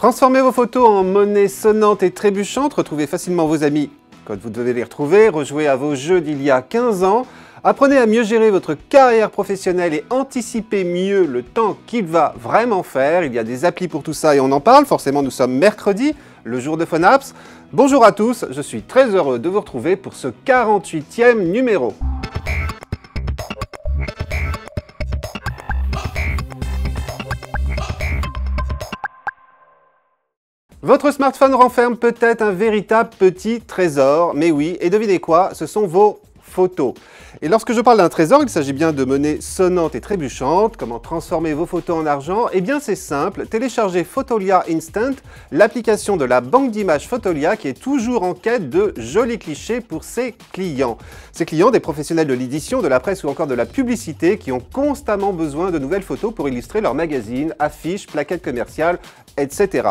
Transformez vos photos en monnaie sonnante et trébuchante, retrouvez facilement vos amis quand vous devez les retrouver, rejouez à vos jeux d'il y a 15 ans, apprenez à mieux gérer votre carrière professionnelle et anticipez mieux le temps qu'il va vraiment faire. Il y a des applis pour tout ça et on en parle, forcément nous sommes mercredi, le jour de Phonaps. Bonjour à tous, je suis très heureux de vous retrouver pour ce 48e numéro. Votre smartphone renferme peut-être un véritable petit trésor, mais oui, et devinez quoi, ce sont vos photos. Et lorsque je parle d'un trésor, il s'agit bien de monnaie sonnante et trébuchante. Comment transformer vos photos en argent? Eh bien c'est simple, téléchargez Fotolia Instant, l'application de la banque d'images Fotolia qui est toujours en quête de jolis clichés pour ses clients. Ces clients, des professionnels de l'édition, de la presse ou encore de la publicité qui ont constamment besoin de nouvelles photos pour illustrer leurs magazines, affiches, plaquettes commerciales, etc.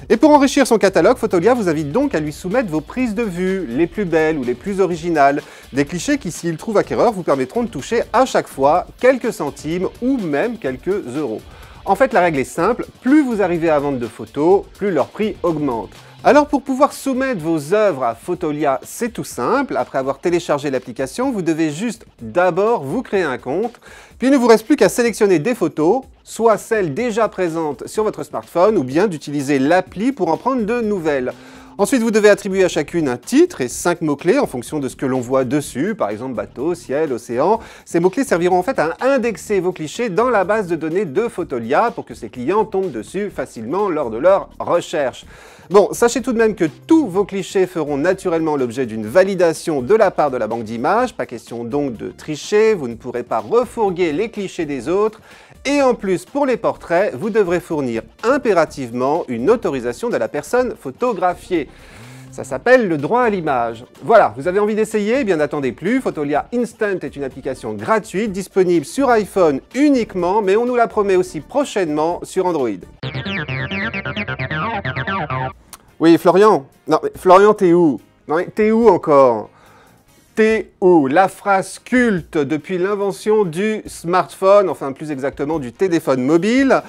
Et pour enrichir son catalogue, Fotolia vous invite donc à lui soumettre vos prises de vue, les plus belles ou les plus originales, des clichés qui, s'ils trouvent acquéreur, vous permettront de toucher à chaque fois quelques centimes ou même quelques euros. En fait, la règle est simple, plus vous arrivez à vendre de photos, plus leur prix augmente. Alors pour pouvoir soumettre vos œuvres à Fotolia, c'est tout simple. Après avoir téléchargé l'application, vous devez juste d'abord vous créer un compte, puis il ne vous reste plus qu'à sélectionner des photos, soit celles déjà présentes sur votre smartphone, ou bien d'utiliser l'appli pour en prendre de nouvelles. Ensuite, vous devez attribuer à chacune un titre et 5 mots-clés en fonction de ce que l'on voit dessus, par exemple bateau, ciel, océan. Ces mots-clés serviront en fait à indexer vos clichés dans la base de données de Fotolia pour que ces clients tombent dessus facilement lors de leur recherche. Bon, sachez tout de même que tous vos clichés feront naturellement l'objet d'une validation de la part de la banque d'images. Pas question donc de tricher, vous ne pourrez pas refourguer les clichés des autres. Et en plus, pour les portraits, vous devrez fournir impérativement une autorisation de la personne photographiée. Ça s'appelle le droit à l'image. Voilà, vous avez envie d'essayer? Eh bien n'attendez plus, Fotolia Instant est une application gratuite, disponible sur iPhone uniquement, mais on nous la promet aussi prochainement sur Android. Oui, Florian? Non, mais Florian, t'es où? Non, mais t'es où encore? T'es où? La phrase culte depuis l'invention du smartphone, enfin plus exactement du téléphone mobile.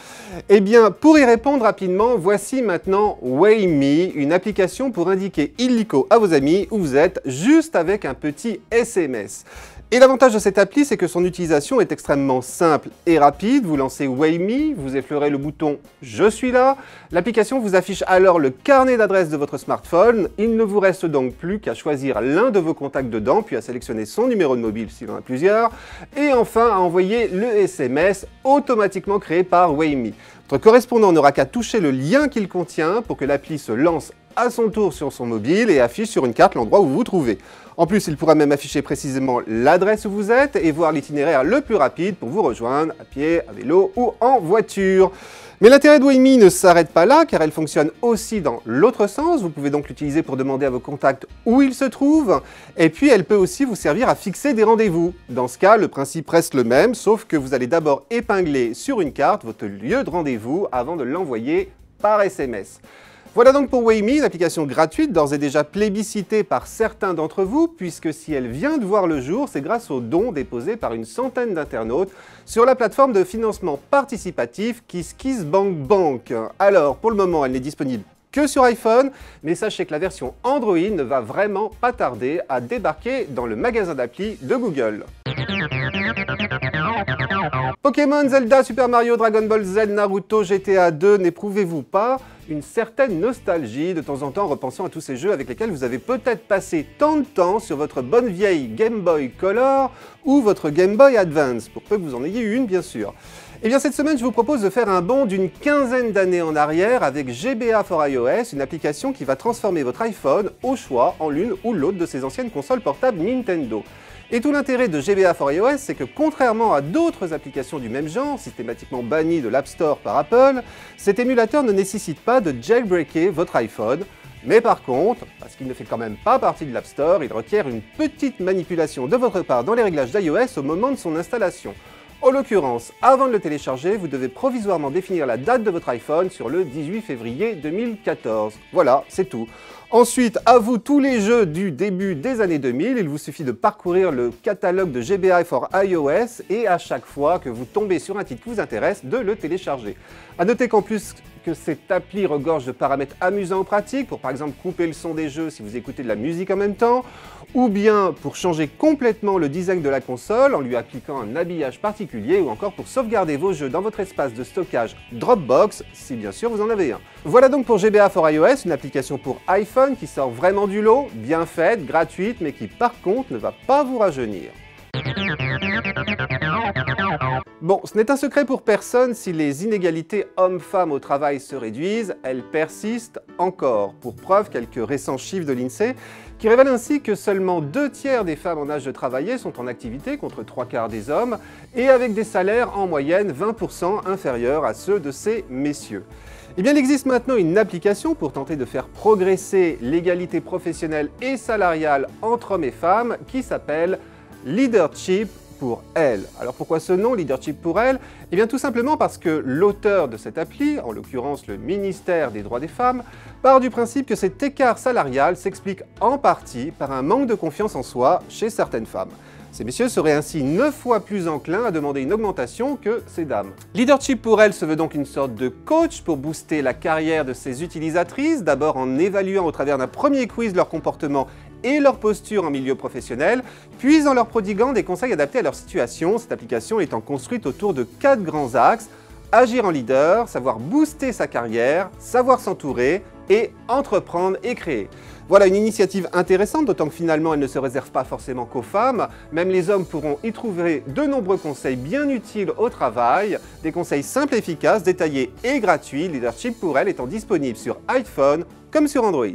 Eh bien, pour y répondre rapidement, voici maintenant Wayme, une application pour indiquer illico à vos amis où vous êtes, juste avec un petit SMS. Et l'avantage de cette appli, c'est que son utilisation est extrêmement simple et rapide. Vous lancez Wayme, vous effleurez le bouton « Je suis là ». L'application vous affiche alors le carnet d'adresses de votre smartphone. Il ne vous reste donc plus qu'à choisir l'un de vos contacts dedans, puis à sélectionner son numéro de mobile s'il en a plusieurs, et enfin à envoyer le SMS automatiquement créé par Wayme. Votre correspondant n'aura qu'à toucher le lien qu'il contient pour que l'appli se lance à son tour sur son mobile et affiche sur une carte l'endroit où vous vous trouvez. En plus, il pourra même afficher précisément l'adresse où vous êtes et voir l'itinéraire le plus rapide pour vous rejoindre à pied, à vélo ou en voiture. Mais l'intérêt de Wayme ne s'arrête pas là, car elle fonctionne aussi dans l'autre sens. Vous pouvez donc l'utiliser pour demander à vos contacts où ils se trouvent. Et puis, elle peut aussi vous servir à fixer des rendez-vous. Dans ce cas, le principe reste le même, sauf que vous allez d'abord épingler sur une carte votre lieu de rendez-vous avant de l'envoyer par SMS. Voilà donc pour Wayme, une application gratuite, d'ores et déjà plébiscitée par certains d'entre vous, puisque si elle vient de voir le jour, c'est grâce aux dons déposés par une centaine d'internautes sur la plateforme de financement participatif KissKissBankBank. Alors, pour le moment, elle n'est disponible que sur iPhone, mais sachez que la version Android ne va vraiment pas tarder à débarquer dans le magasin d'appli de Google. Pokémon, Zelda, Super Mario, Dragon Ball Z, Naruto, GTA 2, n'éprouvez-vous pas une certaine nostalgie de temps en temps en repensant à tous ces jeux avec lesquels vous avez peut-être passé tant de temps sur votre bonne vieille Game Boy Color ou votre Game Boy Advance, pour peu que vous en ayez une bien sûr. Eh bien cette semaine, je vous propose de faire un bond d'une quinzaine d'années en arrière avec GBA for iOS, une application qui va transformer votre iPhone au choix en l'une ou l'autre de ses anciennes consoles portables Nintendo. Et tout l'intérêt de GBA for iOS, c'est que contrairement à d'autres applications du même genre, systématiquement bannies de l'App Store par Apple, cet émulateur ne nécessite pas de jailbreaker votre iPhone, mais par contre, parce qu'il ne fait quand même pas partie de l'App Store, il requiert une petite manipulation de votre part dans les réglages d'iOS au moment de son installation. En l'occurrence, avant de le télécharger, vous devez provisoirement définir la date de votre iPhone sur le 18 février 2014. Voilà, c'est tout. Ensuite, à vous tous les jeux du début des années 2000, il vous suffit de parcourir le catalogue de GBA for iOS et à chaque fois que vous tombez sur un titre qui vous intéresse, de le télécharger. A noter qu'en plus que cette appli regorge de paramètres amusants ou pratiques pour par exemple couper le son des jeux si vous écoutez de la musique en même temps, ou bien pour changer complètement le design de la console en lui appliquant un habillage particulier, ou encore pour sauvegarder vos jeux dans votre espace de stockage Dropbox, si bien sûr vous en avez un. Voilà donc pour GBA for iOS, une application pour iPhone qui sort vraiment du lot, bien faite, gratuite, mais qui par contre ne va pas vous rajeunir. Bon, ce n'est un secret pour personne, si les inégalités hommes-femmes au travail se réduisent, elles persistent encore. Pour preuve, quelques récents chiffres de l'INSEE qui révèlent ainsi que seulement 2/3 des femmes en âge de travailler sont en activité contre 3/4 des hommes, et avec des salaires en moyenne 20% inférieurs à ceux de ces messieurs. Eh bien, il existe maintenant une application pour tenter de faire progresser l'égalité professionnelle et salariale entre hommes et femmes qui s'appelle Leadership pour elle. Alors pourquoi ce nom, Leadership pour elle? Eh bien tout simplement parce que l'auteur de cette appli, en l'occurrence le ministère des droits des femmes, part du principe que cet écart salarial s'explique en partie par un manque de confiance en soi chez certaines femmes. Ces messieurs seraient ainsi 9 fois plus enclins à demander une augmentation que ces dames. Leadership pour elle se veut donc une sorte de coach pour booster la carrière de ses utilisatrices, d'abord en évaluant au travers d'un premier quiz leur comportement et leur posture en milieu professionnel, puis en leur prodiguant des conseils adaptés à leur situation, cette application étant construite autour de 4 grands axes: agir en leader, savoir booster sa carrière, savoir s'entourer et entreprendre et créer. Voilà une initiative intéressante, d'autant que finalement elle ne se réserve pas forcément qu'aux femmes, même les hommes pourront y trouver de nombreux conseils bien utiles au travail, des conseils simples et efficaces, détaillés et gratuits, Leadership pour elle étant disponible sur iPhone comme sur Android.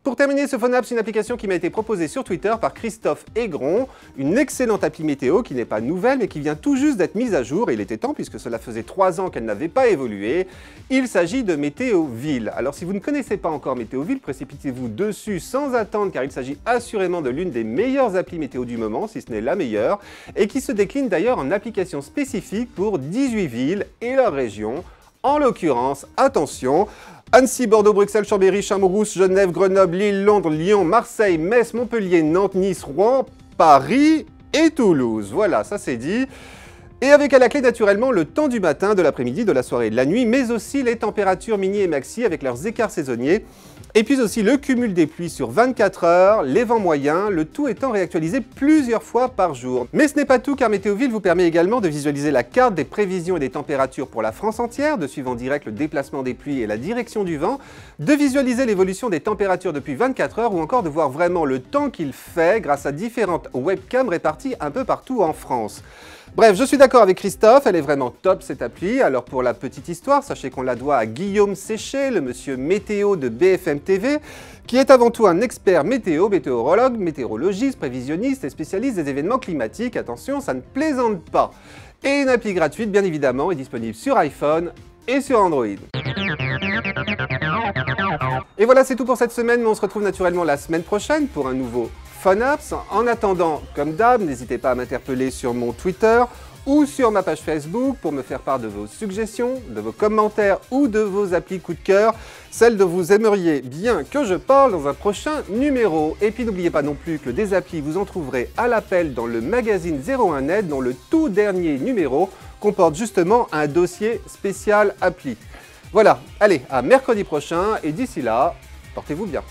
Pour terminer, ce Phone App, c'est une application qui m'a été proposée sur Twitter par Christophe Aigron, une excellente appli météo qui n'est pas nouvelle mais qui vient tout juste d'être mise à jour, et il était temps puisque cela faisait 3 ans qu'elle n'avait pas évolué. Il s'agit de Météoville. Alors si vous ne connaissez pas encore Météoville, précipitez-vous dessus sans attendre car il s'agit assurément de l'une des meilleures applis météo du moment, si ce n'est la meilleure, et qui se décline d'ailleurs en application spécifique pour 18 villes et leurs régions. En l'occurrence, attention, Annecy, Bordeaux, Bruxelles, Chambéry, Chamourousse, Genève, Grenoble, Lille, Londres, Lyon, Marseille, Metz, Montpellier, Nantes, Nice, Rouen, Paris et Toulouse. Voilà, ça c'est dit. Et avec à la clé naturellement le temps du matin, de l'après-midi, de la soirée et de la nuit, mais aussi les températures mini et maxi avec leurs écarts saisonniers. Et puis aussi le cumul des pluies sur 24 heures, les vents moyens, le tout étant réactualisé plusieurs fois par jour. Mais ce n'est pas tout car Météoville vous permet également de visualiser la carte des prévisions et des températures pour la France entière, de suivre en direct le déplacement des pluies et la direction du vent, de visualiser l'évolution des températures depuis 24 heures ou encore de voir vraiment le temps qu'il fait grâce à différentes webcams réparties un peu partout en France. Bref, je suis d'accord avec Christophe, elle est vraiment top cette appli. Alors pour la petite histoire, sachez qu'on la doit à Guillaume Séché, le monsieur météo de BFM TV, qui est avant tout un expert météo, météorologue, météorologiste, prévisionniste et spécialiste des événements climatiques. Attention, ça ne plaisante pas. Et une appli gratuite, bien évidemment, est disponible sur iPhone et sur Android. Et voilà, c'est tout pour cette semaine, mais on se retrouve naturellement la semaine prochaine pour un nouveau Phone Apps. En attendant, comme d'hab, n'hésitez pas à m'interpeller sur mon Twitter ou sur ma page Facebook pour me faire part de vos suggestions, de vos commentaires ou de vos applis coup de cœur, celles dont vous aimeriez bien que je parle dans un prochain numéro. Et puis n'oubliez pas non plus que des applis vous en trouverez à l'appel dans le magazine 01net, dont le tout dernier numéro comporte justement un dossier spécial appli. Voilà, allez, à mercredi prochain et d'ici là, portez-vous bien.